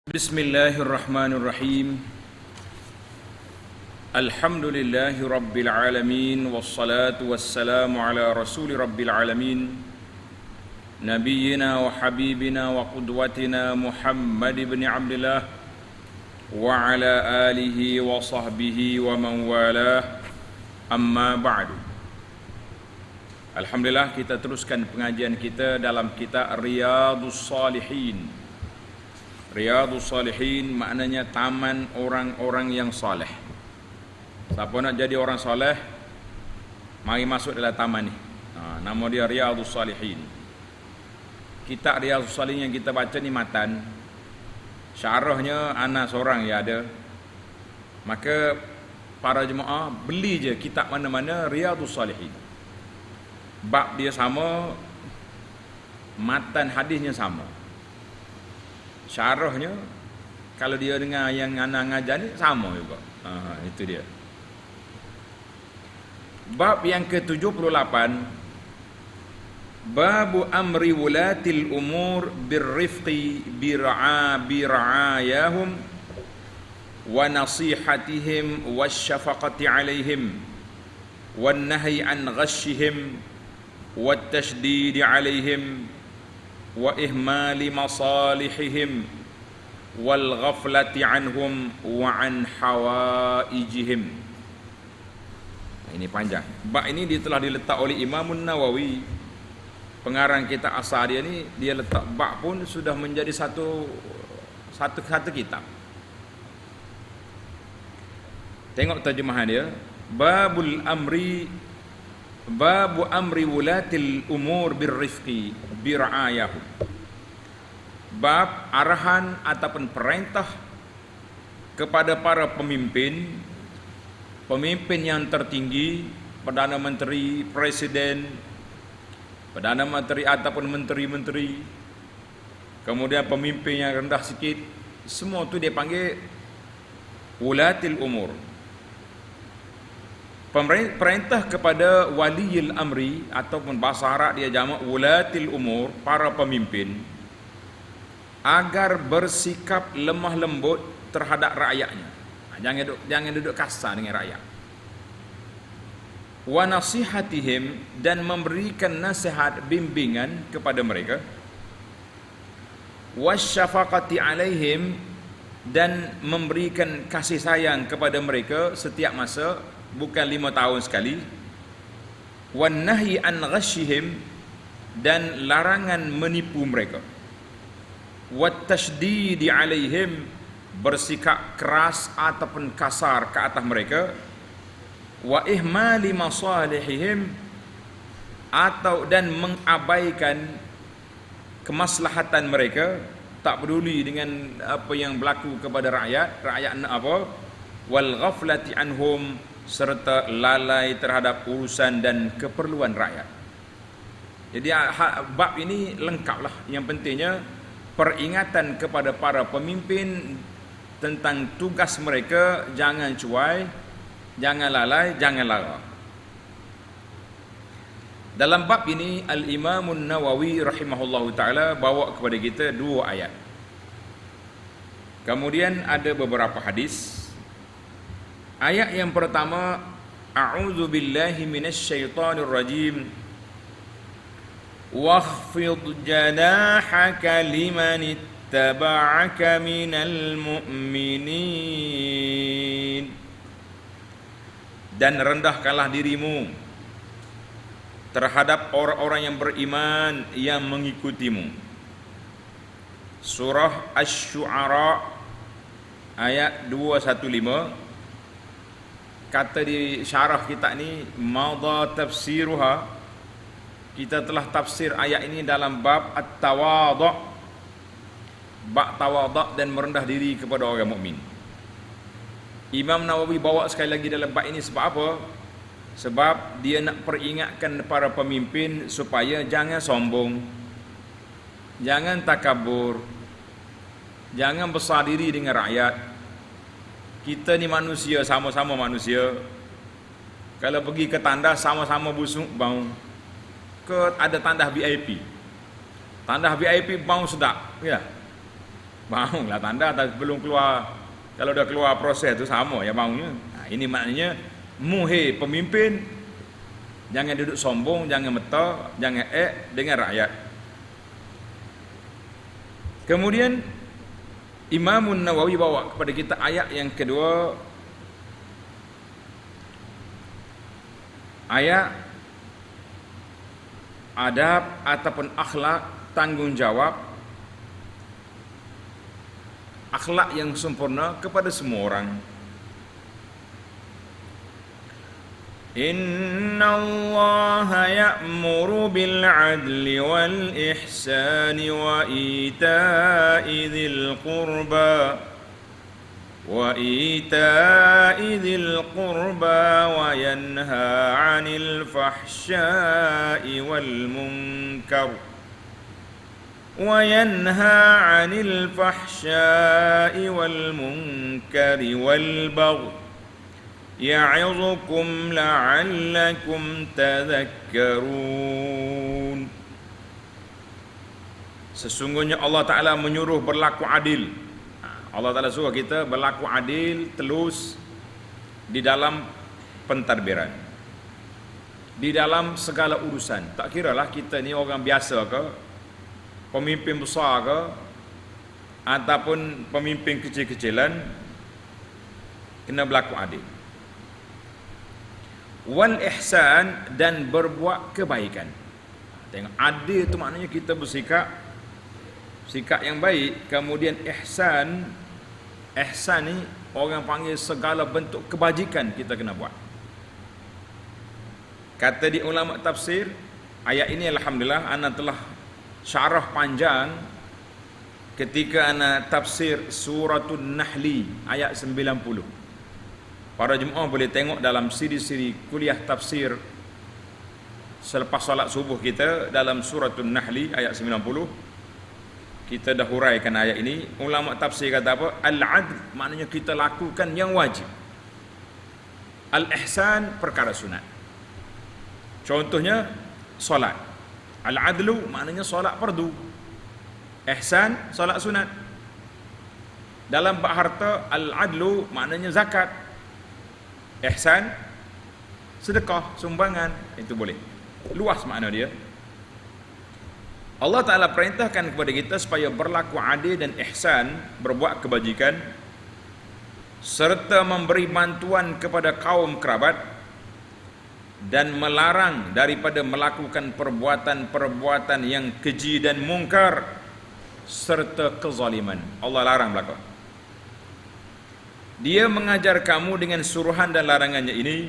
Bismillahirrahmanirrahim. Alhamdulillahi rabbil alamin, wassalatu wassalamu ala rasuli rabbil alamin, nabiyyina wa habibina wa qudwatina Muhammad ibn Abdullah wa ala alihi wa sahbihi wa man walah, amma ba'du. Alhamdulillah, kita teruskan pengajian kita dalam kitab Riyadhus Shalihin. Riyadhus Shalihin maknanya taman orang-orang yang soleh. Siapa nak jadi orang soleh, mari masuk dalam taman ni. Nama dia Riyadhus Shalihin. Kitab Riyadhus Shalihin yang kita baca ni matan. Syarahnya ana seorang yang ada. Maka para jemaah beli je kitab mana-mana Riyadhus Shalihin. Bab dia sama, matan hadisnya sama. Syarahnya kalau dia dengan yang anak ngajar ni sama juga. Itu dia. Bab yang ke-78, Babu amri wulatil umur birrifqi bir'ayahum wa nasihatihim wasyafaqati alaihim wan nahyi an ghashihim wat tashdid alaihim wa ihmali masalihihim wal ghaflati anhum wa an hawaijihim. Ini panjang. Bab ini dia telah diletak oleh Imam Nawawi. Pengarang kita asal dia ni, dia letak bab pun sudah menjadi satu kitab. Tengok terjemahan dia. Babu amri wulatil umur birrifqi bir'ayahum. Bab arahan ataupun perintah kepada para pemimpin yang tertinggi, Perdana Menteri, Presiden, Perdana Menteri ataupun menteri-menteri, kemudian pemimpin yang rendah sikit, semua tu dia panggil wulatil umur. Perintah kepada waliyil amri ataupun bahasa Arab dia jamak wulatil umur, para pemimpin, agar bersikap lemah lembut terhadap rakyatnya. Jangan duduk kasar dengan rakyat. Wa nasihatihim, dan memberikan nasihat bimbingan kepada mereka. Wasyafaqati alaihim, dan memberikan kasih sayang kepada mereka setiap masa, bukan 5 tahun sekali. Wan nahyi an ghashihim, dan larangan menipu mereka. Wat tashdid alaihim, bersikap keras ataupun kasar ke atas mereka. Wa ihmali masalihihim, dan mengabaikan kemaslahatan mereka, tak peduli dengan apa yang berlaku kepada rakyat nak apa. Wal ghaflati anhum, serta lalai terhadap urusan dan keperluan rakyat. Jadi bab ini lengkaplah. Yang pentingnya peringatan kepada para pemimpin tentang tugas mereka, jangan cuai, jangan lalai, jangan lara. Dalam bab ini Al-Imam Nawawi rahimahullahu taala bawa kepada kita 2 ayat. Kemudian ada beberapa hadis. Ayat yang pertama, a'udzu billahi minasyaitonir rajim. Wakhfid janahaka liman ittaba'aka minal mu'minin. Dan rendahkanlah dirimu terhadap orang-orang yang beriman yang mengikutimu. Surah Asy-Syu'ara ayat 215. Kata di syarah kita ni, madha tafsiruha, kita telah tafsir ayat ini dalam bab at-tawadhu', bab tawadhu' dan merendah diri kepada orang mukmin. Imam Nawawi bawa sekali lagi dalam bab ini sebab apa? Sebab dia nak peringatkan para pemimpin supaya jangan sombong, jangan takabur, jangan besar diri dengan rakyat. Kita ni manusia, sama-sama manusia. Kalau pergi ke tandas sama-sama busuk bau. Ada tandas VIP. Tandas VIP bau sedap, ya. Maulah tanda tapi belum keluar. Kalau dah keluar proses tu sama ya maunya. Nah, ini maknanya muhai pemimpin jangan duduk sombong, jangan meta, jangan dengan rakyat. Kemudian Imam Nawawi bawa kepada kita ayat yang kedua, ayat adab ataupun akhlak tanggungjawab, akhlak yang sempurna kepada semua orang. Inna Allah ya'muru bil adli wal ihsani wa ita'i dhil qurba wa yanha 'anil fahsya'i wal munkar wal baghi ya'izukum la'allakum tadhakkarun. Sesungguhnya Allah Ta'ala menyuruh berlaku adil. Allah Ta'ala suruh kita berlaku adil, telus di dalam pentadbiran, di dalam segala urusan. Tak kiralah kita ni orang biasa ke, pemimpin besar ke, ataupun pemimpin kecil-kecilan, kena berlaku adil. Wal ihsan, dan berbuat kebaikan. Tengok, adil itu maknanya kita bersikap yang baik. Kemudian ihsan ni orang panggil segala bentuk kebajikan kita kena buat. Kata di ulama tafsir, ayat ini alhamdulillah ana telah syarah panjang ketika ana tafsir suratul Nahli ayat 90. Para jemaah boleh tengok dalam siri-siri kuliah tafsir selepas solat subuh kita dalam suratul Nahli ayat 90. Kita dah huraikan ayat ini. Ulama tafsir kata apa? Al-adl maknanya kita lakukan yang wajib. Al-ihsan perkara sunat. Contohnya solat. Al-adlu maknanya solat fardu. Ihsan solat sunat. Dalam bab harta, al-adlu maknanya zakat. Ihsan sedekah, sumbangan, itu boleh. Luas makna dia. Allah Ta'ala perintahkan kepada kita supaya berlaku adil dan ihsan, berbuat kebajikan, serta memberi bantuan kepada kaum kerabat, dan melarang daripada melakukan perbuatan-perbuatan yang keji dan mungkar serta kezaliman. Allah larang belaka. Dia mengajar kamu dengan suruhan dan larangannya ini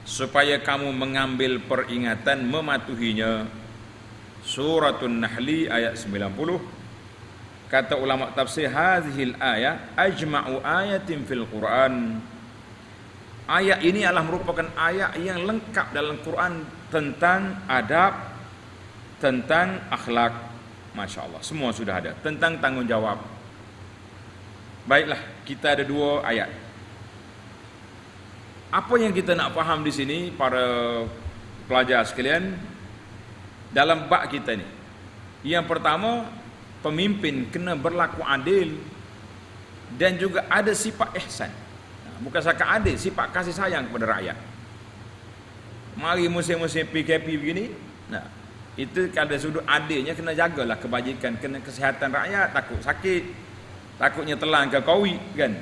supaya kamu mengambil peringatan mematuhinya. Suratul Nahli ayat 90. Kata ulama tafsir, hadhil ayat ajma'u ayatin fil Quran. Ayat ini adalah merupakan ayat yang lengkap dalam Quran tentang adab, tentang akhlak. Masya Allah, semua sudah ada. Tentang tanggungjawab. Baiklah, kita ada dua ayat. Apa yang kita nak faham di sini para pelajar sekalian dalam bab kita ni? Yang pertama, pemimpin kena berlaku adil dan juga ada sifat ihsan. Bukan sahaja adil, sifat kasih sayang kepada rakyat. Mari musim-musim PKP begini, itu kalau sudut adilnya kena jagalah kebajikan, kena kesihatan rakyat, takut sakit, takutnya telan ke COVID kan.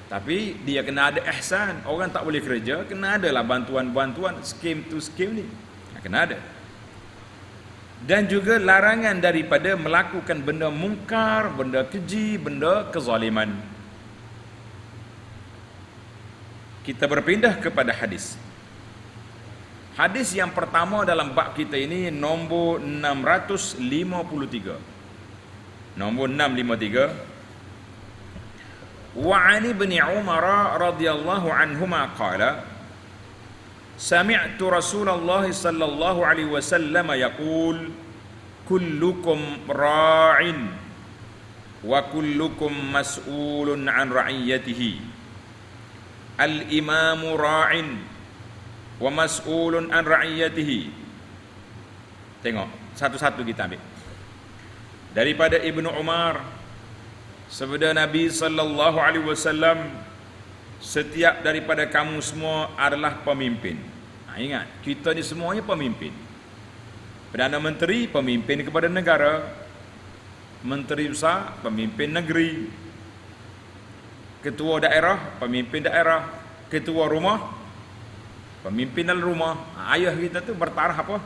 Tapi dia kena ada ihsan. Orang tak boleh kerja, kena adalah bantuan-bantuan, skim tu skim ni, kena ada. Dan juga larangan daripada melakukan benda mungkar, benda keji, benda kezaliman. Kita berpindah kepada hadis. Hadis yang pertama dalam bab kita ini nombor 653. Nombor 653. Wa 'an ibni Umar radhiyallahu anhuma qala sami'tu Rasulullah sallallahu alaihi wasallam yaqul kullukum ra'in wa kullukum mas'ulun 'an ra'iyatihi al-imamu ra'in wa mas'ulun 'an ra'iyatihi. Tengok satu-satu kita ambil. Daripada Ibnu Umar Sabda Nabi sallallahu alaihi wasallam, setiap daripada kamu semua adalah pemimpin. Ingat, kita ni semuanya pemimpin. Perdana Menteri pemimpin kepada negara, menteri besar pemimpin negeri, ketua daerah pemimpin daerah, ketua rumah pemimpin dalam rumah. Ayah kita tu bertaraf apa?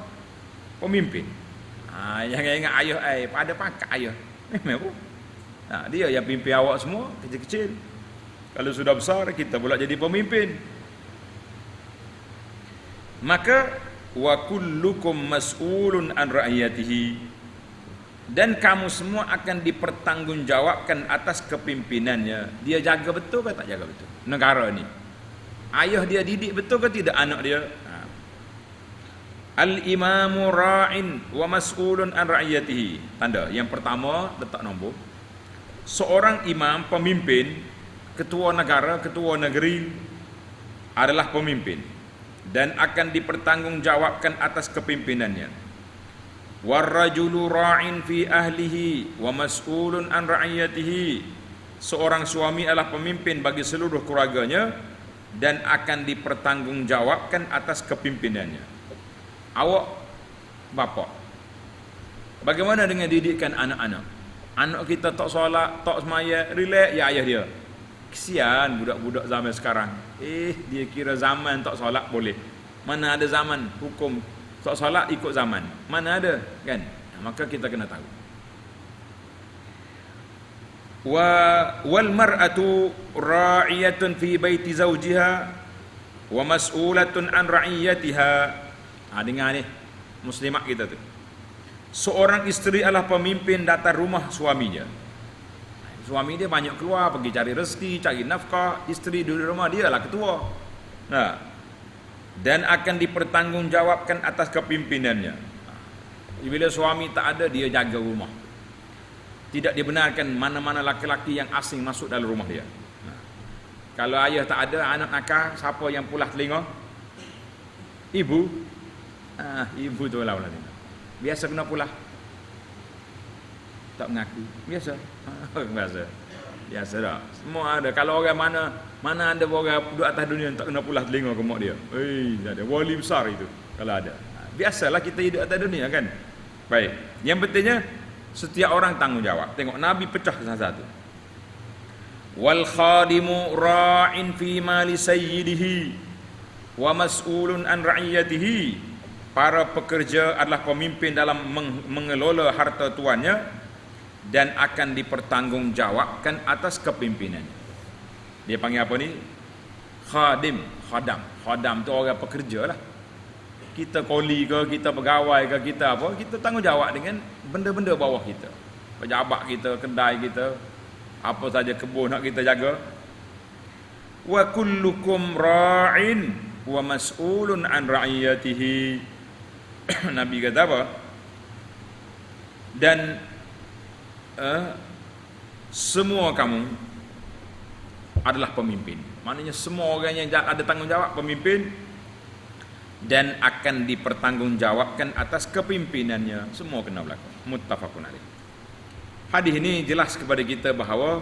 Pemimpin. Jangan ingat ayah pada pakat ayah. Memang apa? Dia yang pimpin awak semua kecil-kecil. Kalau sudah besar kita pula jadi pemimpin. Maka wa kullukum mas'ulun an ra'iyatihi, dan kamu semua akan dipertanggungjawabkan atas kepimimpinannya. Dia jaga betul ke tak jaga betul negara ni? Ayah dia didik betul ke tidak anak dia? Al-imamu ra'in wa mas'ulun an ra'iyatihi. Tanda yang pertama, letak nombor. Seorang imam, pemimpin, ketua negara, ketua negeri adalah pemimpin dan akan dipertanggungjawabkan atas kepimpinannya. Warrajulu ra'in fi ahlihi wa mas'ulun an ra'iyatihi. Seorang suami adalah pemimpin bagi seluruh keluarganya dan akan dipertanggungjawabkan atas kepimpinannya. Awak bapa, bagaimana dengan didikan anak-anak? Anak kita tak solat, tak semaya, relax ya ayah dia. Kesian budak-budak zaman sekarang. Dia kira zaman tak solat boleh. Mana ada zaman hukum tak solat ikut zaman. Mana ada, kan? Maka kita kena tahu. Wal mar'atu ra'iyatun fi baiti zawjiha wa mas'ulatun an ra'iyatiha. Dengar ni muslimat kita tu. Seorang isteri adalah pemimpin datang rumah suaminya. Suami dia banyak keluar pergi cari rezeki, cari nafkah, isteri duduk rumah, dia lah ketua. Dan akan dipertanggungjawabkan atas kepimpinannya. Bila suami tak ada, dia jaga rumah. Tidak dibenarkan mana-mana laki-laki yang asing masuk dalam rumah dia. Kalau ayah tak ada, anak nakal, siapa yang pulah telinga? Ibu. Ibu tu lah. Biasa kena pulah. Tak mengaku. Biasa. Biasa dah. Semua ada. Kalau orang mana ada orang duduk atas dunia tak kena pulah telinga ke mak dia. Tak ada. Wali besar itu kalau ada. Biasalah kita hidup atas dunia, kan. Baik. Yang pentingnya setiap orang tanggungjawab. Tengok Nabi pecah satu-satu. Wal khadimu ra'in fi mali sayyidihi wa mas'ulun an ra'iyatihi. Para pekerja adalah pemimpin dalam mengelola harta tuannya dan akan dipertanggungjawabkan atas kepimpinannya. Dia panggil apa ni? Khadim, khadam. Khadam tu orang pekerja lah. Kita koli ke, kita pegawai ke, kita apa, kita tanggungjawab dengan benda-benda bawah kita. Pejabat kita, kedai kita, apa saja kebun nak kita jaga. Wa kullukum ra'in wa mas'ulun an ra'iyatihi. Nabi kata apa? Dan semua kamu adalah pemimpin. Maknanya semua orang yang ada tanggungjawab pemimpin dan akan dipertanggungjawabkan atas kepimpinannya. Semua kena berlaku. Muttafaqun alaih. Hadis ini jelas kepada kita bahawa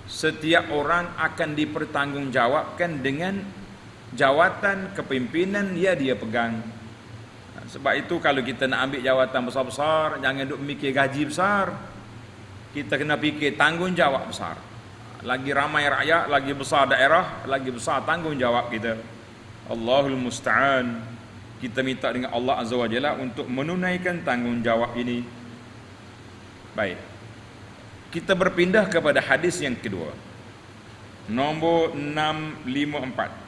setiap orang akan dipertanggungjawabkan dengan jawatan kepimpinan dia pegang. Sebab itu kalau kita nak ambil jawatan besar-besar, jangan duk mikir gaji besar. Kita kena fikir tanggungjawab besar. Lagi ramai rakyat, lagi besar daerah, lagi besar tanggungjawab kita. Allahul musta'an. Kita minta dengan Allah Azza wa Jalla untuk menunaikan tanggungjawab ini. Baik. Kita berpindah kepada hadis yang kedua. Nombor 654.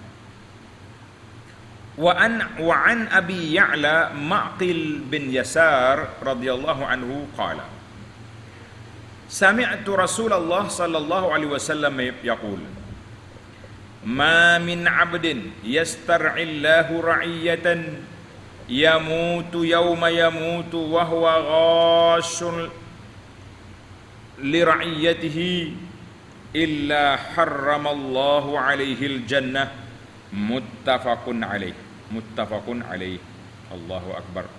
Wa an Abi Ya'la Ma'qil bin Yasar radhiyallahu anhu qala Sami'tu Rasulullah sallallahu alaihi wasallam yaqul Ma min 'abdin yastar'illahu ra'iyatan yamutu yawma yamutu wa huwa ghashun li ra'iyatihi illa harramallahu alaihi al-jannah. Muttafaqun alaih. Muttafaqun alaih. Allahu akbar.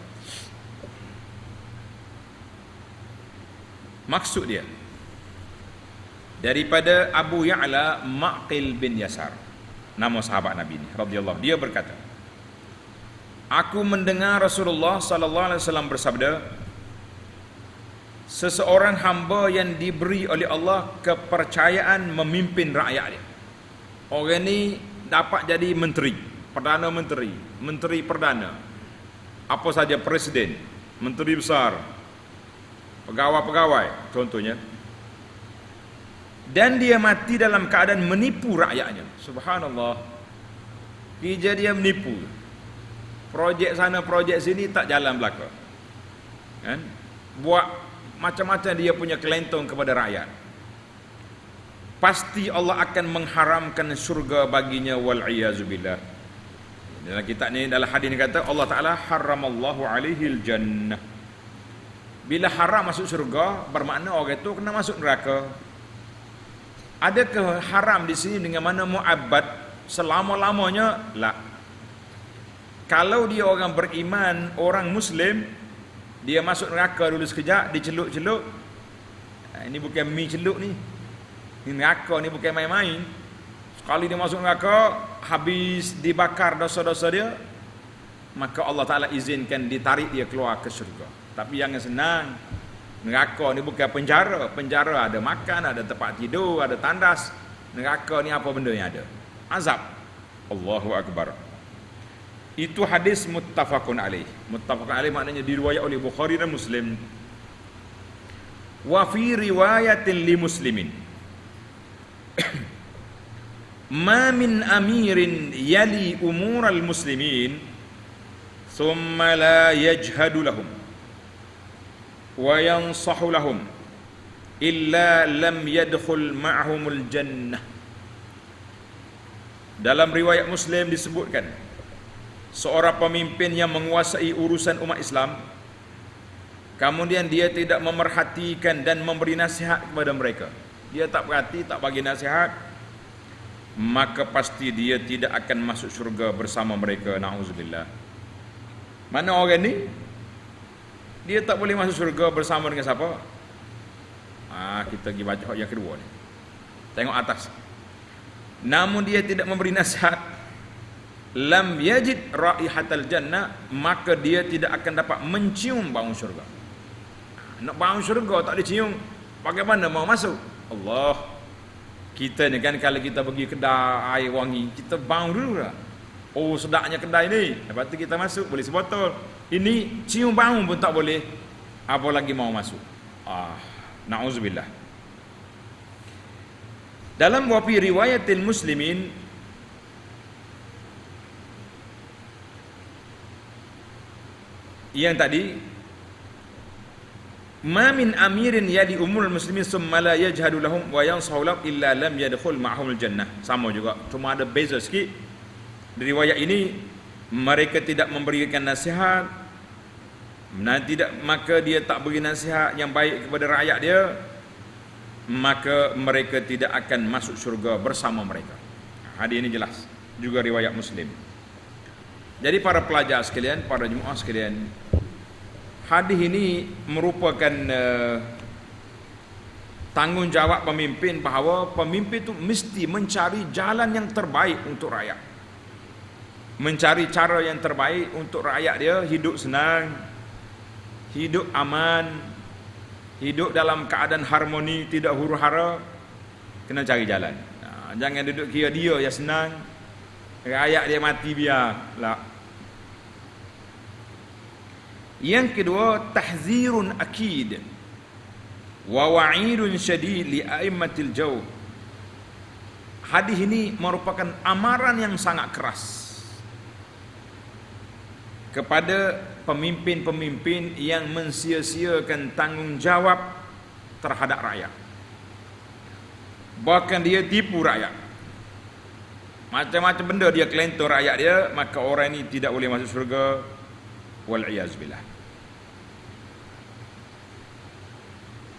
Maksud dia, daripada Abu Ya'la Ma'qil bin Yasar, nama sahabat Nabi ni radhiyallahu, dia berkata, aku mendengar Rasulullah sallallahu alaihi wasallam bersabda, seseorang hamba yang diberi oleh Allah kepercayaan memimpin rakyat dia. Orang ni dapat jadi menteri, perdana menteri, menteri perdana, apa saja, presiden, menteri besar, pegawai-pegawai contohnya, dan dia mati dalam keadaan menipu rakyatnya. Subhanallah, dia menipu, projek sana projek sini tak jalan belaka, kan? Buat macam-macam dia punya kelentong kepada rakyat. Pasti Allah akan mengharamkan syurga baginya, wal iyazubillah. Dalam kitab ni, dalam hadis ni kata Allah Taala haramallahu alaihil jannah. Bila haram masuk syurga, bermakna orang itu kena masuk neraka. Adakah haram di sini dengan mana mu'abbad selama-lamanya? La. Kalau dia orang beriman, orang muslim, dia masuk neraka dulu sekejap, diceluk-celuk. Ini bukan mi celuk ni. Ini neraka ni bukan main-main. Sekali dia masuk neraka, habis dibakar dosa-dosa dia, maka Allah Ta'ala izinkan ditarik dia keluar ke syurga. Tapi jangan senang. Neraka ni bukan penjara. Penjara ada makan, ada tempat tidur, ada tandas. Neraka ni apa benda yang ada? Azab. Allahu Akbar. Itu hadis muttafaqun alaih. Muttafaqun alaih maknanya diriwayat oleh Bukhari dan Muslim. Wa fi riwayatin li Muslimin, ma min amirin yali umural muslimin thumma la yajhadu lahum wa yansahu lahum illa lam yadkhul ma'humul jannah. Dalam riwayat Muslim disebutkan, seorang pemimpin yang menguasai urusan umat Islam, kemudian dia tidak memerhatikan dan memberi nasihat kepada mereka, dia tak perhati, tak bagi nasihat, maka pasti dia tidak akan masuk syurga bersama mereka. Na'udzubillah. Mana orang ni? Dia tak boleh masuk syurga bersama dengan siapa? Kita pergi baca yang kedua ni. Tengok atas. Namun dia tidak memberi nasihat, lam yajid raihatal jannah, maka dia tidak akan dapat mencium bau syurga. Nak bau syurga tak dicium, bagaimana mau masuk? Allah. Kita ni kan kalau kita pergi kedai air wangi, kita bau dulu lah. Oh sedapnya kedai ni, lepas tu kita masuk, boleh sebotol. Ini cium bau pun tak boleh, apa lagi mau masuk? Na'udzubillah. Dalam wafi riwayatil muslimin, yang tadi, ma min amirin yali umul muslimin summa la yajhadu lahum wa yansahu lahum illa lam yadkhul ma'humul jannah. Sama juga, cuma ada beza sikit. Di riwayat ini, mereka tidak memberikan nasihat, maka dia tak beri nasihat yang baik kepada rakyat dia, maka mereka tidak akan masuk syurga bersama mereka. Hadis ini jelas, juga riwayat Muslim. Jadi para pelajar sekalian, para jemaah sekalian, hadis ini merupakan tanggungjawab pemimpin, bahawa pemimpin itu mesti mencari jalan yang terbaik untuk rakyat, mencari cara yang terbaik untuk rakyat dia hidup senang, hidup aman, hidup dalam keadaan harmoni, tidak huru-hara. Kena cari jalan. Jangan duduk kira dia yang senang, rakyat dia mati biar lah. Yang kedua, tahzirun akid wa wa'idun syadid li a'immatil jawr. Hadis ini merupakan amaran yang sangat keras kepada pemimpin-pemimpin yang mensia-siakan tanggungjawab terhadap rakyat. Bahkan dia tipu rakyat, macam-macam benda dia kelentong rakyat dia, maka orang ini tidak boleh masuk syurga, wal iyazbillah.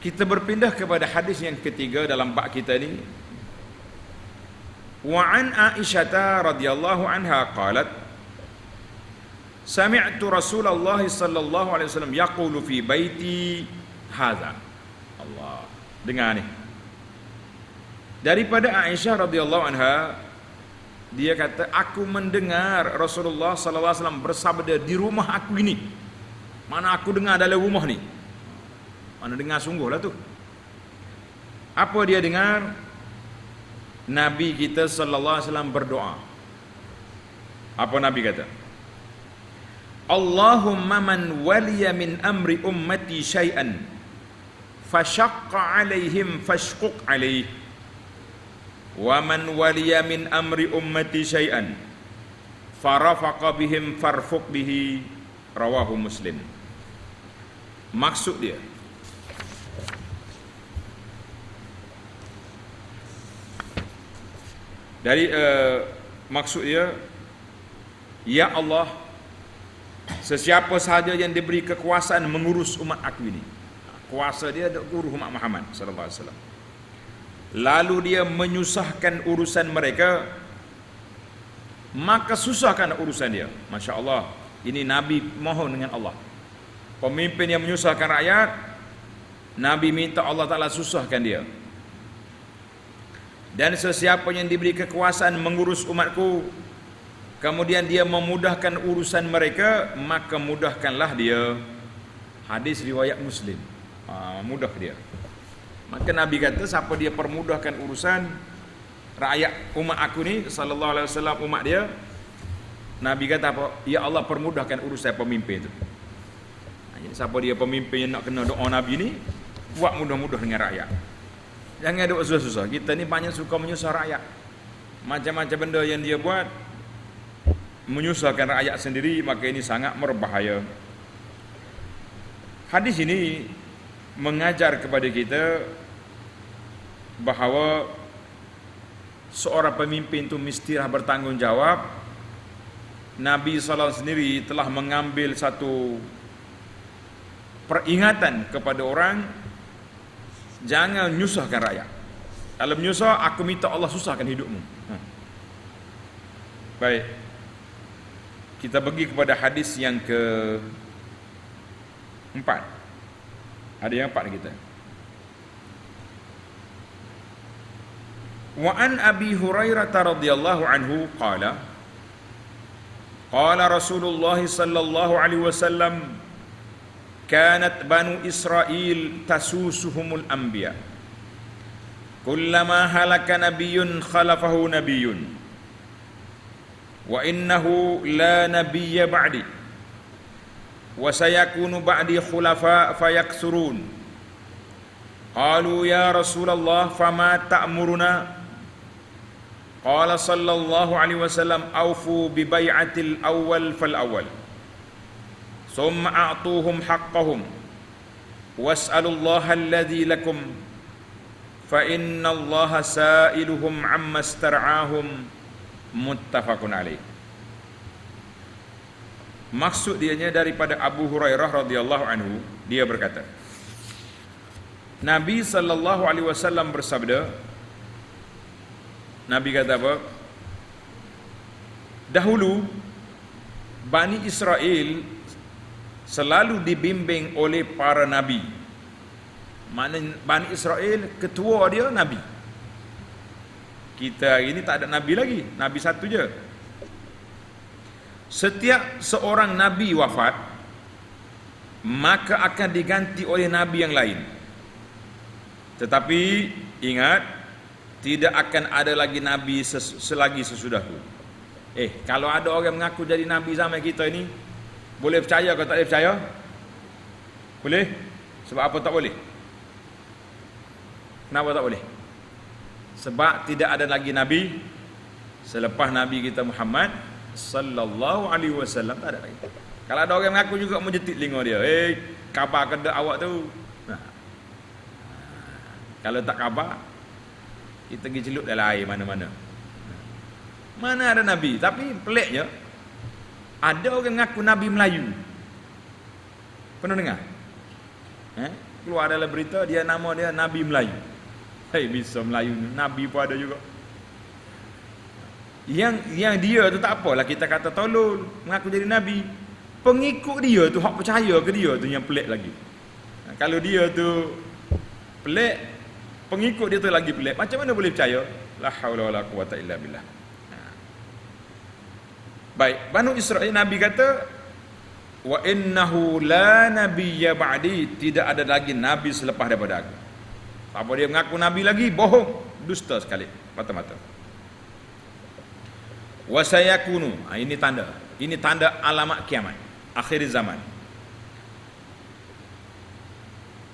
Kita berpindah kepada hadis yang ketiga dalam bab kita ni. Wa an Aisyah radhiyallahu anha qalat, sami'tu Rasulullah sallallahu alaihi wasallam yaqulu fi baiti hadza. Allah, dengar ni. Daripada Aisyah radhiyallahu anha, dia kata, aku mendengar Rasulullah sallallahu alaihi wasallam bersabda di rumah aku ini. Mana aku dengar dalam rumah ni? Mana dengar sungguh lah tu. Apa dia dengar? Nabi kita sallallahu alaihi wasallam berdoa. Apa Nabi kata? Allahumma man waliya min amri ummati syai'an fashaqqa alaihim fashquq alaih, wa man waliya min amri ummati syai'an farafaqa bihim farfuq bihi, rawahu Muslim. Maksud dia, dari maksud dia, ya Allah, sesiapa sahaja yang diberi kekuasaan mengurus umat aku ini, kuasa dia untuk urus umat Muhammad sallallahu alaihi wasallam, lalu dia menyusahkan urusan mereka, maka susahkan urusan dia. Masya Allah, ini Nabi mohon dengan Allah. Pemimpin yang menyusahkan rakyat, Nabi minta Allah Ta'ala susahkan dia. Dan sesiapa yang diberi kekuasaan mengurus umatku, kemudian dia memudahkan urusan mereka, maka mudahkanlah dia. Hadis riwayat Muslim. Mudah dia. Maka Nabi kata, siapa dia permudahkan urusan rakyat umat aku ni sallallahu alaihi wasallam, umat dia, Nabi kata apa? Ya Allah, permudahkan urusan pemimpin itu. Jadi siapa dia pemimpin yang nak kena doa Nabi ni, buat mudah-mudah dengan rakyat. Jangan duk susah-susah. Kita ni banyak suka menyusah rakyat. Macam-macam benda yang dia buat menyusahkan rakyat sendiri, maka ini sangat berbahaya. Hadis ini mengajar kepada kita bahawa seorang pemimpin itu mestilah bertanggungjawab. Nabi SAW sendiri telah mengambil satu peringatan kepada orang, jangan menyusahkan rakyat. Kalau menyusah, aku minta Allah susahkan hidupmu. Baik, kita pergi kepada hadis yang ke-4. Ada yang 4 kita. Wa an Abi Hurairah radhiyallahu anhu qala qala Rasulullah sallallahu alaihi wasallam, kanat banu Israel tasusuhumul anbiya, kullama halaka nabiyyun khalafahu nabiyyun, wa innahu la nabiyya ba'di, wa sayakunu ba'di khulafa fayaksurun. Qalu ya Rasulullah fama ta'muruna? Qala sallallahu alaihi wasallam, awfu bi bai'atil awwal fal awwal, thumma a'tuhum haqqahum, was'alullaha alladhi lakum, fa innallaha sa'iluhum amma istar'ahum, muttafaqun alaih. Maksud dianya daripada Abu Hurairah radhiyallahu anhu, dia berkata, Nabi sallallahu alaihi wasallam bersabda, Nabi kata apa? Dahulu Bani Israel selalu dibimbing oleh para nabi. Mana Bani Israel, ketua dia nabi. Kita ini tak ada nabi lagi, nabi satu je. Setiap seorang nabi wafat, maka akan diganti oleh nabi yang lain. Tetapi ingat, tidak akan ada lagi nabi selagi sesudahku. Kalau ada orang mengaku jadi nabi zaman kita ini, boleh percaya atau tak boleh percaya? Boleh? Sebab apa tak boleh? Kenapa tak boleh? Sebab tidak ada lagi nabi selepas nabi kita Muhammad sallallahu alaihi wasallam, tak ada lagi. Kalau ada orang mengaku juga menjetit telinga dia, khabar kedak awak tu. Kalau tak khabar, kita pergi celup dalam air mana-mana. Mana ada nabi? Tapi peliknya, ada orang mengaku nabi Melayu. Pernah dengar? Keluar dalam berita, dia nama dia Nabi Melayu. Bisa Melayu, nabi pun ada juga. Yang dia tu tak apalah kita kata tolol, mengaku jadi nabi. Pengikut dia tu, hak percaya ke dia tu yang pelik lagi. Kalau dia tu pelik, pengikut dia tu lagi pelik. Macam mana boleh percaya? La haula wala quwata illa billah. Baik, Banu Israel Nabi kata wa innahu la nabiyya ba'di, tidak ada lagi nabi selepas daripada aku. Apa dia mengaku nabi lagi? Bohong, dusta sekali, mata-mata. Wa sayakunu, ini tanda alamat kiamat, akhir zaman.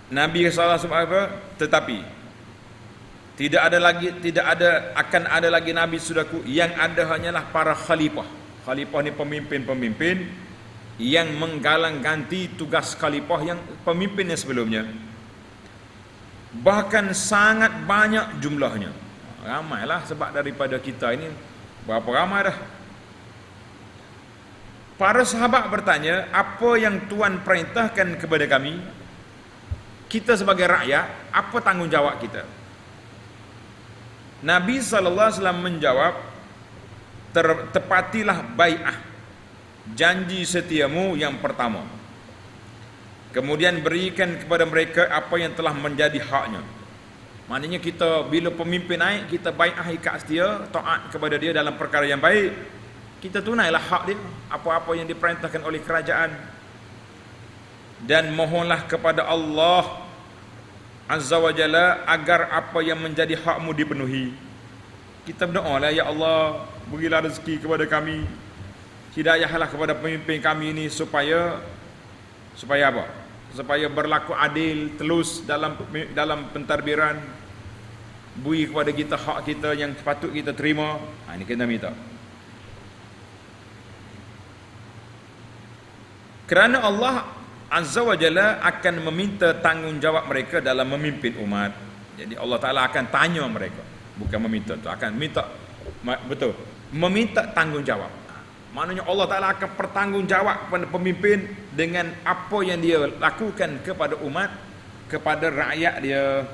Nabi sallallahu alaihi wasallam tetapi tidak akan ada lagi nabi sudahku, yang ada hanyalah para khalifah. Khalifah ni pemimpin-pemimpin yang menggalang ganti tugas khalifah yang pemimpin yang sebelumnya. Bahkan sangat banyak jumlahnya. Ramailah, sebab daripada kita ini berapa ramai dah. Para sahabat bertanya, apa yang Tuhan perintahkan kepada kami? Kita sebagai rakyat, apa tanggungjawab kita? Nabi SAW menjawab, tepatilah bai'ah, janji setiamu yang pertama. Kemudian berikan kepada mereka apa yang telah menjadi haknya. Maknanya kita bila pemimpin naik, kita bai'ah, ikat setia, taat kepada dia dalam perkara yang baik. Kita tunailah hak dia, apa-apa yang diperintahkan oleh kerajaan. Dan mohonlah kepada Allah Azza wa Jalla agar apa yang menjadi hakmu dipenuhi. Kita berdoa lah, ya Allah, berilah rezeki kepada kami, hidayahlah kepada pemimpin kami ini supaya apa? Supaya berlaku adil, telus dalam pentadbiran, beri kepada kita hak kita yang patut kita terima. Ini kita minta. Kerana Allah Azza wa Jalla akan meminta tanggungjawab mereka dalam memimpin umat. Jadi Allah Ta'ala akan tanya mereka, bukan meminta tu, akan minta, betul, meminta tanggungjawab. Maknanya Allah Ta'ala akan bertanggungjawab kepada pemimpin dengan apa yang dia lakukan kepada umat, kepada rakyat dia.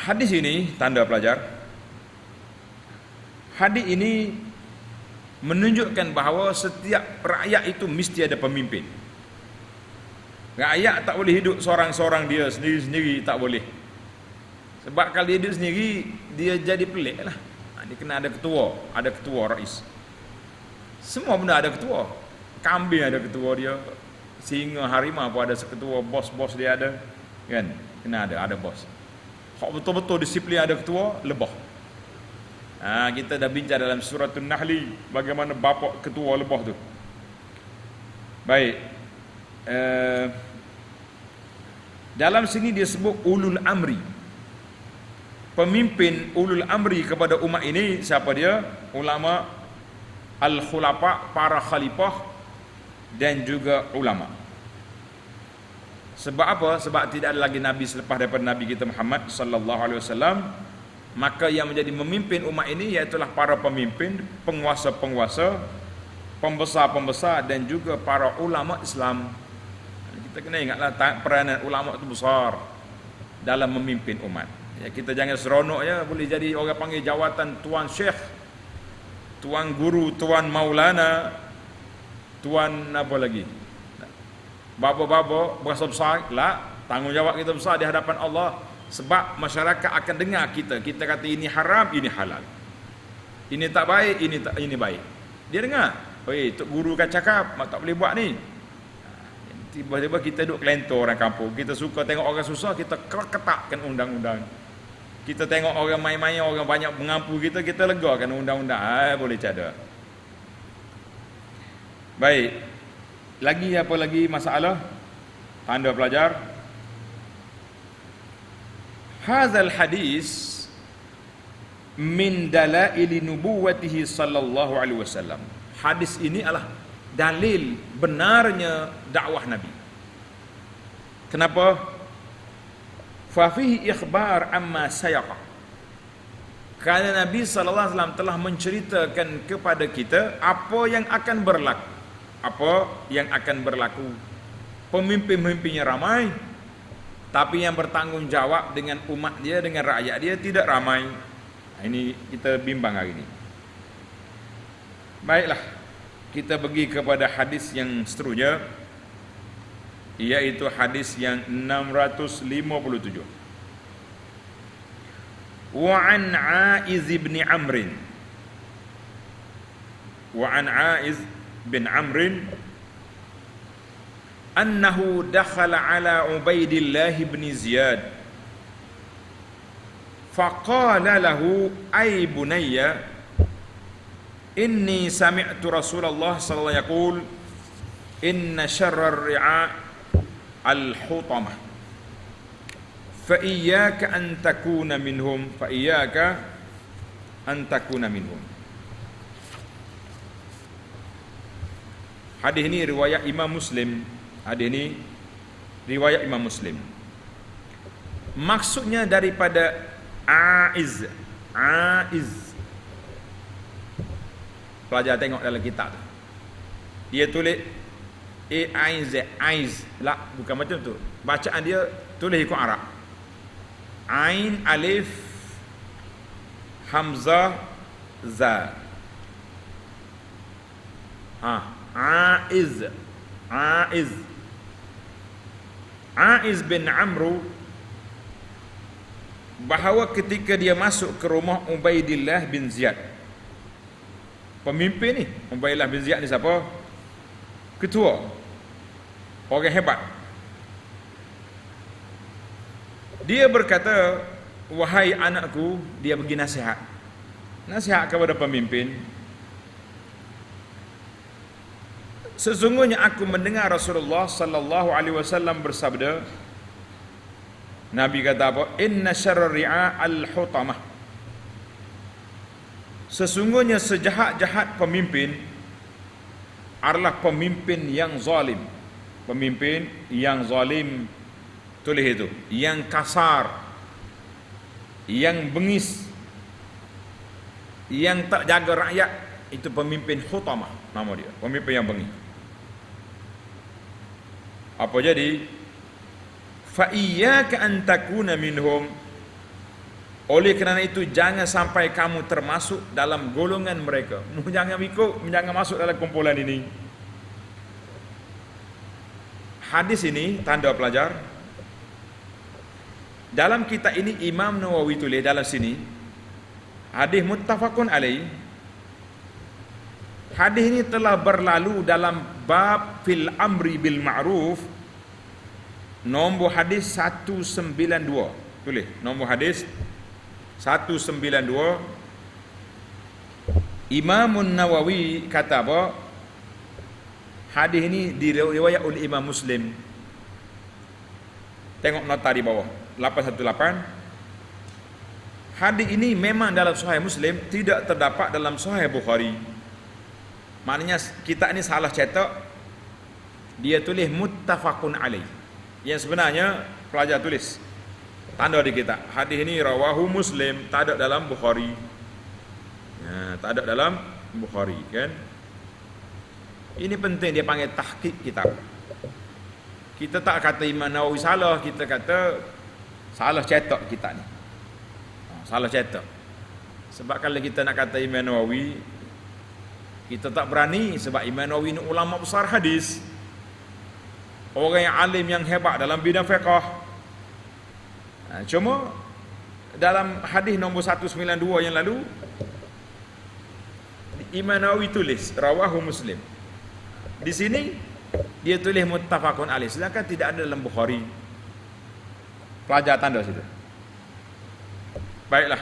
Hadis ini, tanda pelajar, hadis ini menunjukkan bahawa setiap rakyat itu mesti ada pemimpin. Rakyat tak boleh hidup seorang-seorang dia sendiri-sendiri, tak boleh. Sebab kalau dia hidup sendiri, dia jadi pelik lah. Dia kena ada ketua rais. Semua benda ada ketua. Kambing ada ketua dia, singa, harimau pun ada seketua, bos-bos dia ada, kan? Kena ada bos. Hak betul-betul disiplin ada ketua, lebah. Kita dah bincang dalam suratul Nahli bagaimana bapa ketua lebah tu. Baik. Dalam sini dia sebut ulul amri. Pemimpin ulul amri kepada umat ini siapa dia? Ulama, al-khulafa, para khalifah dan juga ulama. Sebab apa? Sebab tidak ada lagi nabi selepas daripada Nabi kita Muhammad sallallahu alaihi wasallam. Maka yang menjadi memimpin umat ini iaitulah para pemimpin, penguasa-penguasa, pembesar-pembesar dan juga para ulama Islam. Kita kena ingatlah peranan ulama itu besar dalam memimpin umat. Ya, kita jangan seronok ya boleh jadi orang panggil jawatan tuan syekh, tuan guru, tuan maulana, tuan apa lagi, babo-babo berasa besar lah. Tanggungjawab kita besar di hadapan Allah. Sebab masyarakat akan dengar kita kata ini haram, ini halal, ini tak baik, ini baik. Dia dengar, oi, tok guru kan cakap tak boleh buat ni. Tiba-tiba kita duduk kelentor orang kampung. Kita suka tengok orang susah, kita ketakkan undang-undang. Kita tengok orang main-main, orang banyak mengampu kita legakan undang-undang. Boleh cada. Baik. Lagi apa lagi masalah? Tanda pelajar. Hadzal hadis min dalaili nubuwwatihi sallallahu alaihi wasallam. Hadis ini adalah dalil benarnya dakwah Nabi. Kenapa? Fa fihi ikhbar amma sayaqa. Kerana Nabi sallallahu alaihi wasallam telah menceritakan kepada kita apa yang akan berlaku. Apa yang akan berlaku. Pemimpin-pemimpinnya ramai, tapi yang bertanggungjawab dengan umat dia, dengan rakyat dia tidak ramai. Ini kita bimbang hari ini. Baiklah, kita pergi kepada hadis yang seterusnya. Iaitu hadis yang 657. Wa an Aiz bin Amr. Wa an Aiz bin Amr annahu dakhala ala Ubaidillah bin Ziyad faqala lahu ay bunayya inni sami'tu Rasulullah sallallahu alaihi wasallam yaqul inna syarrar ri'a al-hutamah fa iyyaka an takuna minhum fa iyyaka an takuna minhum. Hadis ini riwayat Imam Muslim. Hadis ini riwayat Imam Muslim. Maksudnya daripada Aiz. Pelajar tengok dalam kitab tu. Dia tulis Aiz. Lah, bukan macam tu. Bacaan dia tulis ikut Arab. Ain, alif, hamzah, za. Aiz. Aiz bin Amru, bahawa ketika dia masuk ke rumah Ubaidillah bin Ziyad, pemimpin ni, Ubaidillah bin Ziyad ni siapa? Ketua, orang hebat. Dia berkata, wahai anakku, dia bagi nasihat kepada pemimpin. Sesungguhnya aku mendengar Rasulullah sallallahu alaihi wasallam bersabda, Nabi kata apa? Inna syarrar ri'a al-hutamah. Sesungguhnya sejahat-jahat pemimpin adalah pemimpin yang zalim. Pemimpin yang zalim, tulis itu, yang kasar, yang bengis, yang tak jaga rakyat, itu pemimpin hutamah nama dia, pemimpin yang bengis. Apa jadi? Fa iyyaka an takuna minhum. Oleh kerana itu jangan sampai kamu termasuk dalam golongan mereka. Jangan masuk dalam kumpulan ini. Hadis ini tanda pelajar. Dalam kitab ini Imam Nawawi tulis dalam sini hadis muttafaqun alaih. Hadis ini telah berlalu dalam bab fil amri bil ma'ruf, nombor hadis 192. Tulis nombor hadis 192. Imam Nawawi kata apa? Hadis ini diriwayat oleh Imam Muslim. Tengok nota di bawah 818. Hadis ini memang dalam Sahih Muslim, tidak terdapat dalam Sahih Bukhari. Maknanya kita ini salah cetak. Dia tulis muttafaqun alaih. Yang sebenarnya pelajar tulis tanda di kita. Hadis ini rawahu Muslim, tak ada dalam Bukhari. Ya, tak ada dalam Bukhari, kan? Ini penting, dia panggil tahqiq kitab. Kita tak kata Imam Nawawi salah, kita kata salah cetak kita ni. Salah cetak. Sebab kalau kita nak kata Imam Nawawi, kita tak berani, sebab Imam Nawawi ni ulama besar hadis, orang yang alim, yang hebat dalam bidang fiqh. Cuma dalam hadis nombor 192 yang lalu, Imam Nawawi tulis rawahu Muslim. Di sini dia tulis muttafaqun alaih, sedangkan tidak ada dalam Bukhari. Pelajar tanda situ. Baiklah.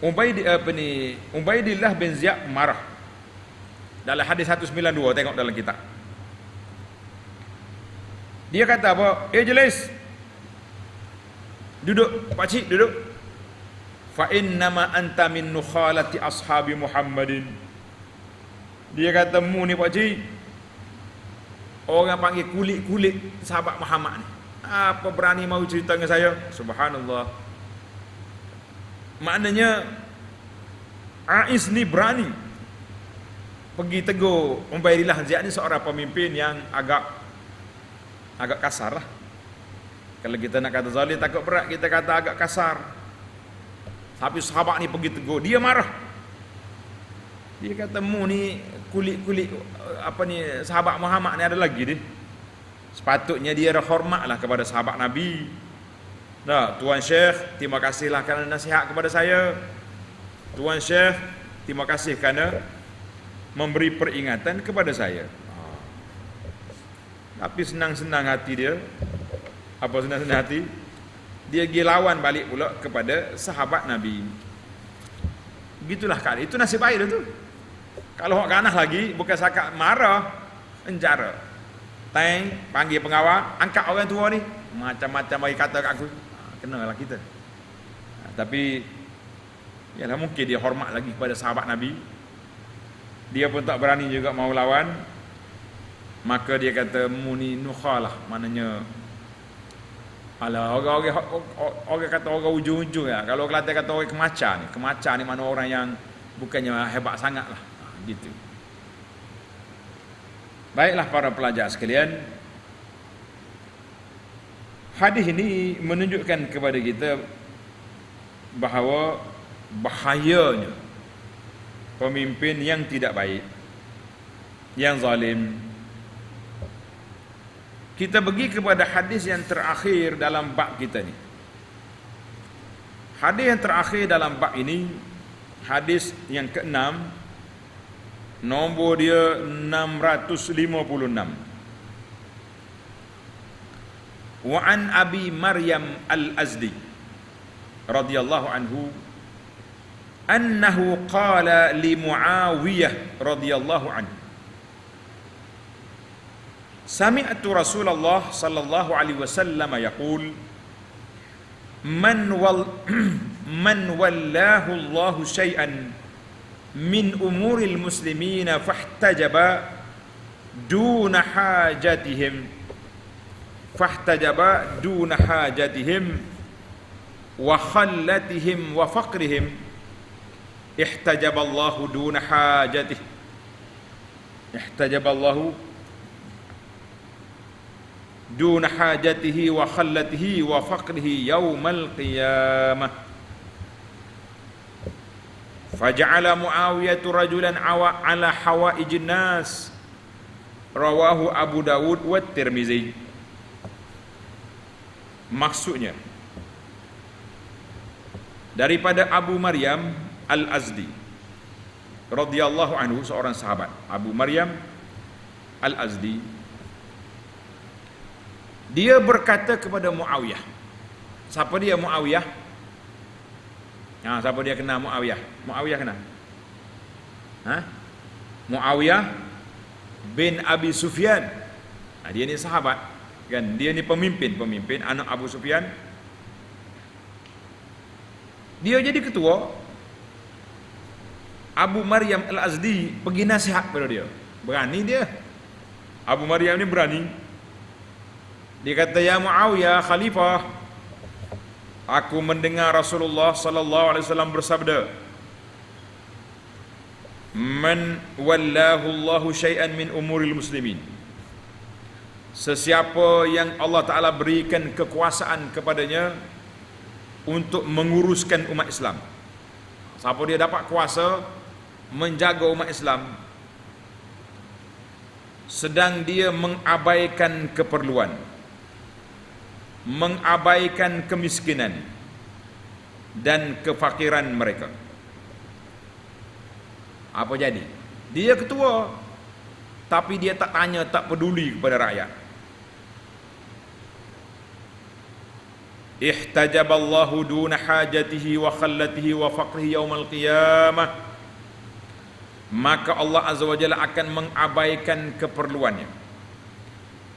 Ubaidillah bin Ziyad marah. Dalam hadis 192, tengok dalam kitab. Dia kata apa? Ijlis. Duduk, pakcik, duduk. Fa innama anta min nukhalati ashabi Muhammadin. Dia kata, mu ni pakcik, orang panggil kulit-kulit sahabat Muhammad ni. Apa berani mau cerita dengan saya? Subhanallah. Maknanya Aiz ni berani pergi tegur Ubaidillah Ziyad ni, seorang pemimpin yang agak kasar lah. Kalau kita nak kata zalim takut berat, kita kata agak kasar. Tapi sahabat ni pergi tegur, dia marah. Dia kata mu ni kulit-kulit apa ni sahabat Muhammad ni ada lagi dia. Sepatutnya dia hormatlah kepada sahabat Nabi. Nah, Tuan Syekh, terima kasihlah kerana nasihat kepada saya. Tuan Syekh, terima kasih kerana memberi peringatan kepada saya. Tapi senang-senang hati dia. Apa senang-senang hati? Dia pergi lawan balik pula kepada sahabat Nabi. Begitulah kali. Itu nasib baik dia tu. Kalau hok ganah lagi, bukan sakat marah, penjara. Teng, panggil pengawal, angkat orang tua ni. Macam-macam bagi kata kat aku. Kenalah kita. Tapi yalah, mungkin dia hormat lagi kepada sahabat Nabi. Dia pun tak berani juga mau lawan. Maka dia kata muni nukhalah, maknanya alah orang kata orang ujung-ujung ya. Kalau Kelantan kata orang kemacar ni mana orang yang bukannya hebat sangatlah. Gitu. Baiklah para pelajar sekalian, hadis ini menunjukkan kepada kita bahawa bahayanya pemimpin yang tidak baik, yang zalim. Kita pergi kepada hadis yang terakhir dalam bab kita ni. Hadis yang terakhir dalam bab ini, hadis yang ke-6, nombor dia 656. Wa an Abi Maryam Al-Azdi radhiyallahu anhu annahu qala li Muawiyah radhiyallahu anhu, sami'tu Rasulullah sallallahu alaihi wasallam yaqul man wallahu Allahu syai'an min umuril muslimina fahtajaba duna hajatihim wa khallatihim wa faqrihim ihtajaballahu duna hajatihi duna hajatihi wa khallatihi wa faqrihi yaumal qiyamah. Faja'ala Muawiyah rajulan ala hawaijin nas. Rawahu Abu Dawud wa Tirmizi. Maksudnya daripada Abu Maryam Al-Azdi radhiyallahu anhu, seorang sahabat. Abu Maryam Al-Azdi, dia berkata kepada Muawiyah. Siapa dia Muawiyah? Siapa dia kenal Muawiyah? Muawiyah kenal? Muawiyah bin Abi Sufyan. Dia ni sahabat, kan? Dia ni pemimpin anak Abu Sufyan. Dia jadi ketua. Abu Maryam Al-Azdi pergi nasihat pada dia. Berani dia. Abu Maryam ni berani. Dia kata, ya Muawiyah khalifah, aku mendengar Rasulullah sallallahu alaihi wasallam bersabda, man wallahu Allahu syai'an min umuril muslimin, sesiapa yang Allah Ta'ala berikan kekuasaan kepadanya untuk menguruskan umat Islam. Siapa dia dapat kuasa menjaga umat Islam, sedang dia mengabaikan keperluan, mengabaikan kemiskinan dan kefakiran mereka. Apa jadi? Dia ketua, tapi dia tak tanya, tak peduli kepada rakyat. Ihtajaballahu duna hajatihi wa khallatihi wa faqrihi yaumal qiyamah. Maka Allah Azza wa Jalla akan mengabaikan keperluannya,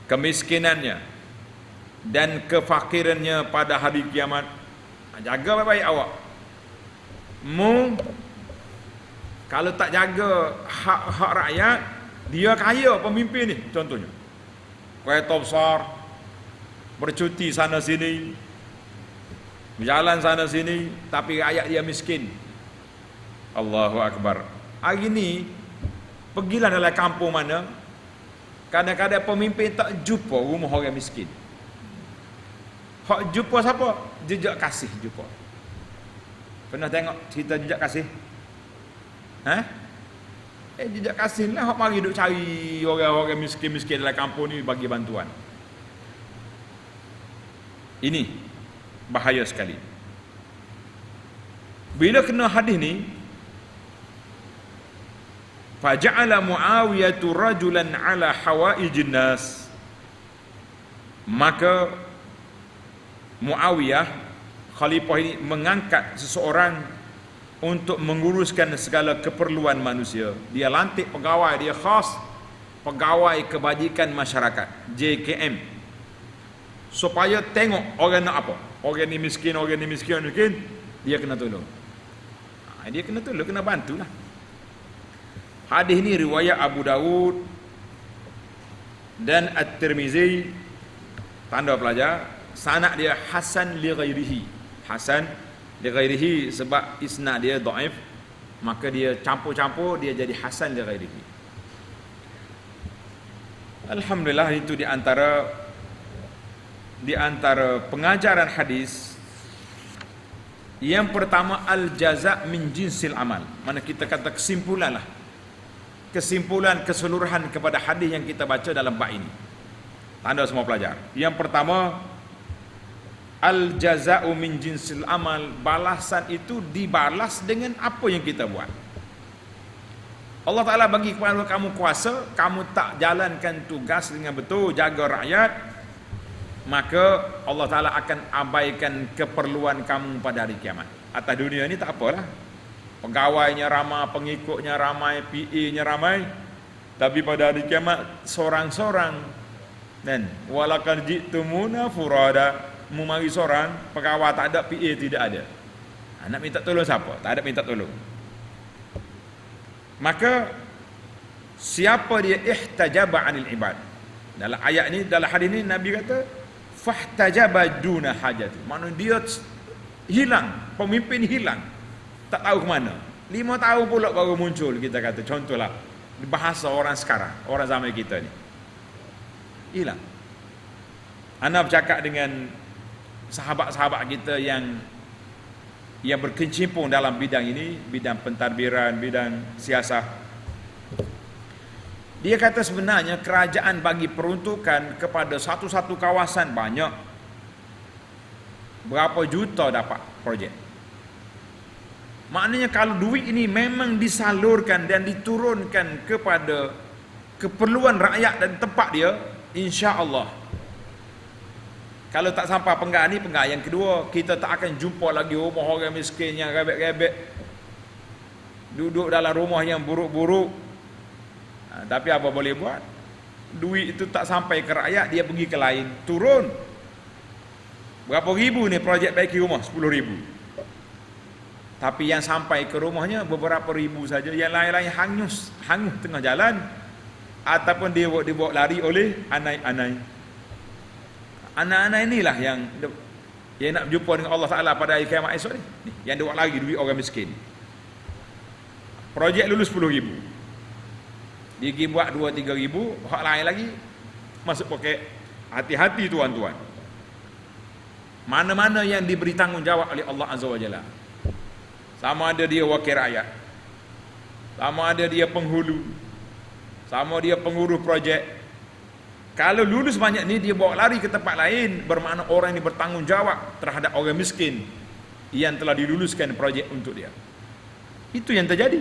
kemiskinannya dan kefakirannya pada hari kiamat. Jaga baik-baik awak. Kalau tak jaga hak rakyat, dia kaya pemimpin ni. Contohnya kereta besar, bercuti sana sini, berjalan sana sini, tapi rakyat dia miskin. Allahu Akbar. Hari ni pergilah dalam kampung mana, kadang-kadang pemimpin tak jumpa rumah orang miskin. Hak jumpa siapa? Jejak kasih jumpa. Pernah tengok cerita jejak kasih? Jejak kasih lah, hok mari duk cari orang-orang miskin-miskin dalam kampung ni bagi bantuan. Ini bahaya sekali. Bila kena hadis ni, faja'ala Muawiyah rajulan ala hawaijin nas, maka Muawiyah khalifah ini mengangkat seseorang untuk menguruskan segala keperluan manusia. Dia lantik pegawai, dia khas pegawai kebajikan masyarakat, JKM, supaya tengok orang nak apa. Orang ni miskin, dia kena tolong. Dia kena tolong, kena bantulah. Hadis ni riwayat Abu Dawud dan At-Tirmizi, tanda pelajar, sanad dia hasan li ghairihi. Hasan li ghairihi sebab isnad dia dhaif, maka dia campur-campur dia jadi hasan li ghairihi. Alhamdulillah, itu di antara pengajaran hadis. Yang pertama, al-jaza' min jinsil amal. Mana kita kata kesimpulan keseluruhan kepada hadis yang kita baca dalam bab ini. Tanda semua pelajar. Yang pertama, al-jaza'u min jinsil amal, balasan itu dibalas dengan apa yang kita buat. Allah Ta'ala bagi kepada kamu kuasa, kamu tak jalankan tugas dengan betul, jaga rakyat, maka Allah Ta'ala akan abaikan keperluan kamu pada hari kiamat. Atas dunia ni tak apalah, pegawainya ramai, pengikutnya ramai, PA-nya ramai, tapi pada hari kiamat sorang-sorang. Dan walakan jitumuna furada, mu mari seorang, pegawai tak ada, PA tidak ada. Nak minta tolong siapa? Tak ada minta tolong. Maka siapa dia ihtajaba anil ibad. Dalam ayat ni, dalam hadis ni Nabi kata fahtajaba duna hajati. Maknanya dia hilang, pemimpin hilang, tak tahu ke mana. 5 tahun pula baru muncul, kita kata contohlah bahasa orang sekarang, orang zaman kita ni. Hilang. Ana bercakap dengan sahabat-sahabat kita yang berkecimpung dalam bidang ini, bidang pentadbiran, bidang siasah. Dia kata sebenarnya kerajaan bagi peruntukan kepada satu-satu kawasan banyak. Berapa juta dapat projek. Maknanya kalau duit ini memang disalurkan dan diturunkan kepada keperluan rakyat dan tempat dia, insya-Allah. Kalau tak sampai penggal ni, penggal yang kedua, kita tak akan jumpa lagi rumah orang miskin yang rebek-rebek, duduk dalam rumah yang buruk-buruk. Tapi apa boleh buat? Duit itu tak sampai ke rakyat, dia pergi ke lain, turun. Berapa ribu ni projek baiki rumah? 10,000. Tapi yang sampai ke rumahnya beberapa ribu saja, yang lain-lain hangus tengah jalan, ataupun dibawa lari oleh anai-anai. Anak-anak inilah yang nak berjumpa dengan Allah Ta'ala pada hari kiamat esok ni, yang dia buat lagi duit orang miskin. Projek lulus 10,000, dia pergi buat 2-3 ribu, hak lain lagi masuk poket. Hati-hati tuan-tuan, mana-mana yang diberi tanggungjawab oleh Allah Azza wa Jalla, sama ada dia wakil rakyat, sama ada dia penghulu, sama dia pengurus projek, kalau lulus banyak ni, dia bawa lari ke tempat lain, bermakna orang ini bertanggungjawab terhadap orang miskin yang telah diluluskan projek untuk dia. Itu yang terjadi.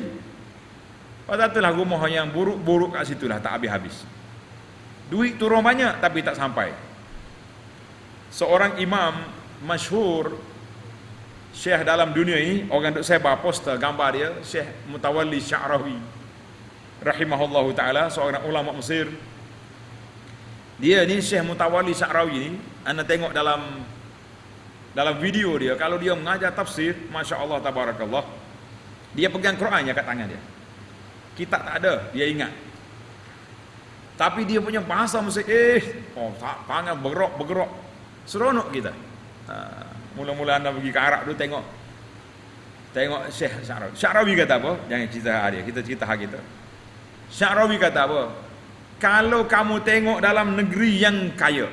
Pada itulah rumah yang buruk-buruk kat situlah tak habis-habis. Duit turun banyak tapi tak sampai. Seorang imam masyhur, syekh dalam dunia ini, orang duk sebar poster gambar dia, Syekh Mutawalli Sya'rawi rahimahullahu ta'ala, seorang ulama Mesir. Dia ni Syekh Mutawalli Sya'rawi ni, anda tengok dalam video dia, kalau dia mengajar tafsir, Masya Allah tabarakallah, dia pegang Qurannya kat tangan dia. Kitab tak ada, dia ingat. Tapi dia punya bahasa mesti tangan bergerak. Seronok kita. Mula-mula anda pergi ke Arab tu, tengok Syekh Sya'rawi. Sya'rawi kata apa? Jangan cerita dia, kita cerita hak kita. Sya'rawi kata apa? Kalau kamu tengok dalam negeri yang kaya,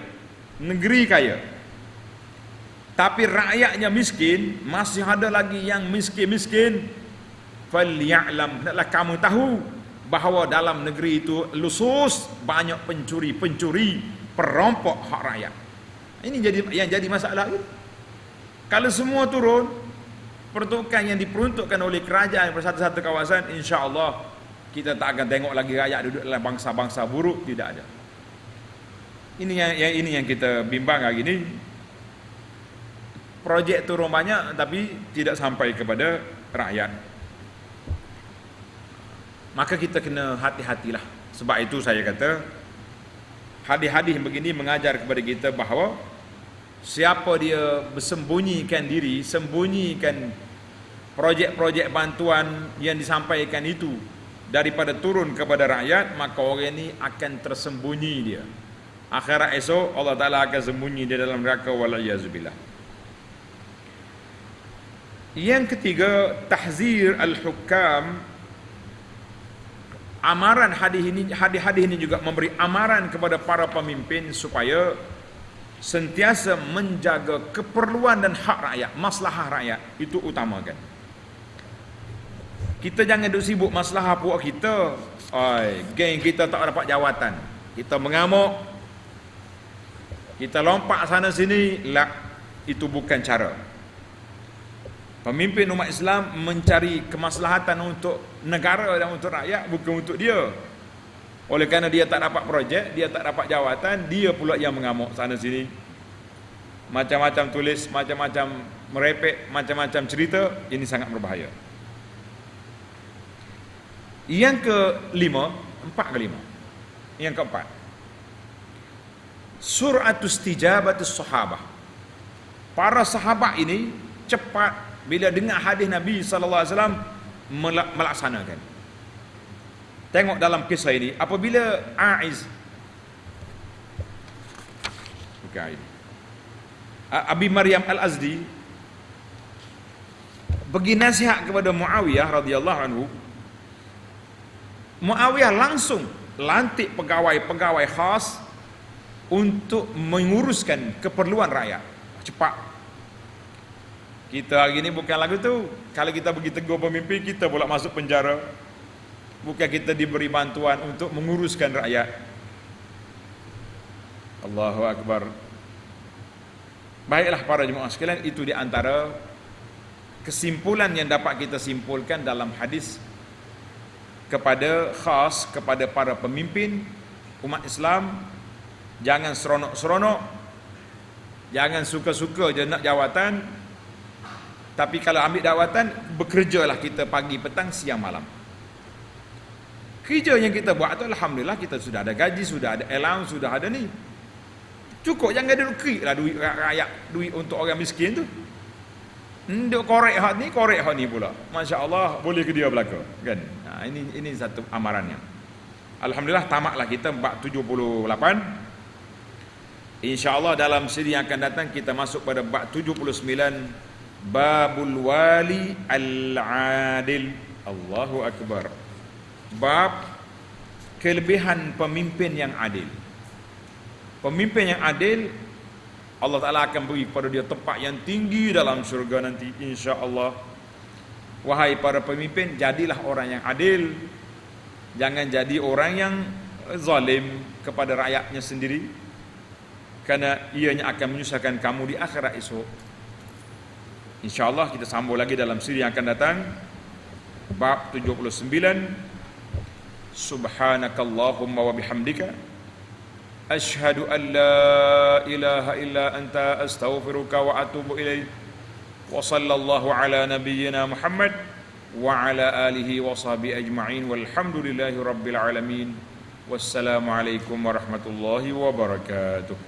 tapi rakyatnya miskin, masih ada lagi yang miskin-miskin, falya'lam, hendaklah kamu tahu bahawa dalam negeri itu lusus banyak pencuri, perampok hak rakyat. Ini yang jadi masalah itu. Kalau semua turun, peruntukan yang diperuntukkan oleh kerajaan pada satu-satu kawasan, insya-Allah kita tak akan tengok lagi rakyat duduk dalam bangsa-bangsa buruk, tidak ada. Ini yang kita bimbang hari ini. Projek turun banyak tapi tidak sampai kepada rakyat. Maka kita kena hati-hatilah. Sebab itu saya kata hadis-hadis begini mengajar kepada kita bahawa siapa dia bersembunyikan diri, sembunyikan projek-projek bantuan yang disampaikan itu daripada turun kepada rakyat, maka orang ini akan tersembunyi dia. Akhirat esok Allah Ta'ala akan sembunyi dia dalam neraka, wal'iyazubillah. Yang ketiga, tahzir al-hukam. Amaran hadis ini juga memberi amaran kepada para pemimpin supaya sentiasa menjaga keperluan dan hak rakyat, maslahah rakyat itu utamakan. Kita jangan duk sibuk maslahah puak kita. Geng kita tak dapat jawatan, kita mengamuk, kita lompat sana sini. Itu bukan cara. Pemimpin umat Islam mencari kemaslahatan untuk negara dan untuk rakyat, bukan untuk dia. Oleh kerana dia tak dapat projek, dia tak dapat jawatan, dia pula yang mengamuk sana sini, macam-macam tulis, macam-macam merepek, macam-macam cerita. Ini sangat berbahaya. Yang kelima, yang keempat, sur'atus tijabatus sahabah. Para sahabat ini cepat bila dengar hadis Nabi SAW melaksanakan. Tengok dalam kisah ini, apabila Abi Maryam Al-Azdi bagi nasihat kepada Muawiyah radhiyallahu anhu, Muawiyah langsung lantik pegawai khas untuk menguruskan keperluan rakyat. Cepat. Kita hari ini bukan lagu tu. Kalau kita pergi tegur pemimpin, kita pula masuk penjara. Bukan kita diberi bantuan untuk menguruskan rakyat. Allahu Akbar. Baiklah para jemaah sekalian, itu di antara kesimpulan yang dapat kita simpulkan dalam hadis kepada para pemimpin umat Islam. Jangan seronok-seronok, jangan suka-suka je nak jawatan. Tapi kalau ambil jawatan, bekerjalah kita pagi, petang, siang, malam. Kerja yang kita buat tu alhamdulillah kita sudah ada gaji, sudah ada allowance, sudah ada ni. Cukup, jangan duduk kerik lah duit rakyat, duit untuk orang miskin tu. Duk korek hak ni pula. Masya Allah, boleh ke dia belaka, kan? Nah, ini satu amarannya. Alhamdulillah tamatlah kita bab 78. InsyaAllah dalam siri yang akan datang kita masuk pada bab 79, Babul Wali Al-Adil. Allahu Akbar. Bab kelebihan pemimpin yang adil. Pemimpin yang adil, Allah Ta'ala akan beri kepada dia tempat yang tinggi dalam syurga nanti, insya-Allah. Wahai para pemimpin, jadilah orang yang adil. Jangan jadi orang yang zalim kepada rakyatnya sendiri, kerana ianya akan menyusahkan kamu di akhirat esok. InsyaAllah kita sambung lagi dalam siri yang akan datang, bab 79. Subhanakallahumma wa bihamdika asyhadu an la ilaha illa anta astaghfiruka wa atubu ilaik. Wa sallallahu ala nabiyyina Muhammad wa ala alihi wa sahbihi ajma'in, walhamdulillahi rabbil alamin. Wassalamu alaikum warahmatullahi wabarakatuh.